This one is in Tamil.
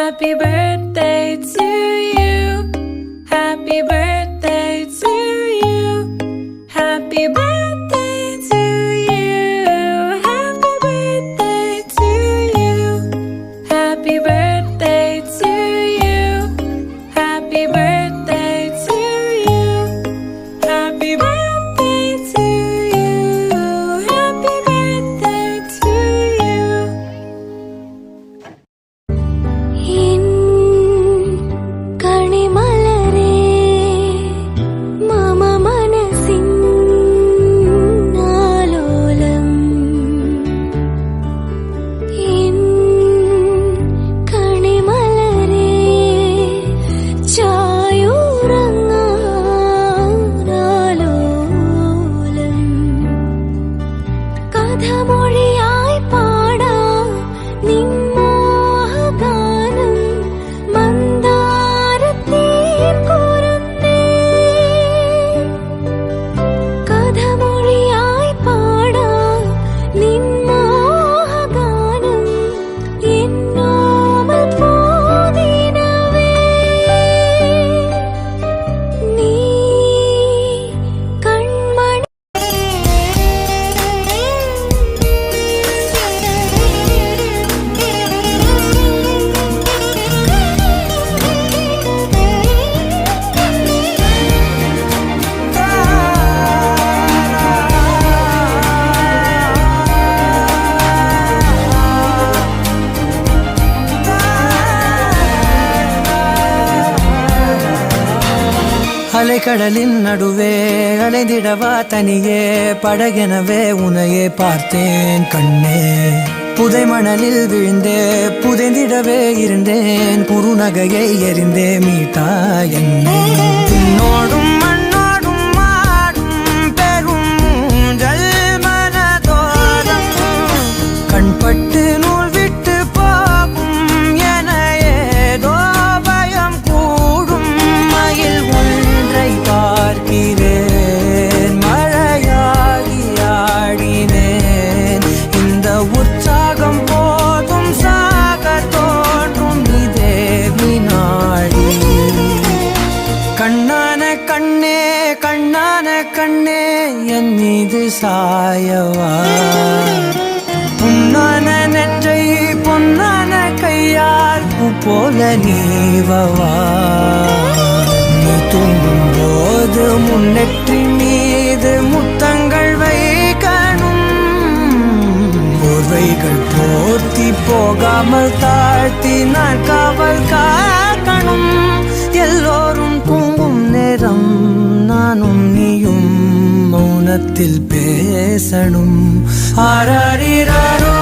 Happy birthday to you. Happy birthday to you. Happy birthday to you. Happy birthday to you. Happy birthday to you. Happy birthday to you. Happy birthday to you. Happy birthday to you. அலைக்கடலின் நடுவே அலைந்திடவா தனியே படகெனவே உனையே பார்த்தேன் கண்ணே. புதை மணலில் விழுந்தே புதைந்திடவே இருந்தேன் குறுநகையை எறிந்தே மீட்டா என்னை. உன்னோடும் மண்ணோடும் மாடும் பெரும் ஊஞ்சல் மனதோரம் கண்பட்டு நூல் விட்டு போகும் என ஏதோ பயம் கூடும். மயில் பார்க்கிறேன் மழையாகி ஆடினேன். இந்த உற்சாகம் போதும் சாக தோன்றும் இதே வினாடி. கண்ணான கண்ணே கண்ணான கண்ணே என் மீது சாயவா. புண்ணான நெஞ்சை பொன்னான கையால் பூ போல நீவவா. தூங்கும் போது முன்னெற்றி மீது முத்தங்கள் வைக்கணும். போர்வைகள் போர்த்தி போகாமல் தாழ்த்தி நான் காவல் காக்கணும். எல்லோரும் தூங்கும் நேரம் நானும் நீயும் மௌனத்தில் பேசணும். ஆராரிராரோ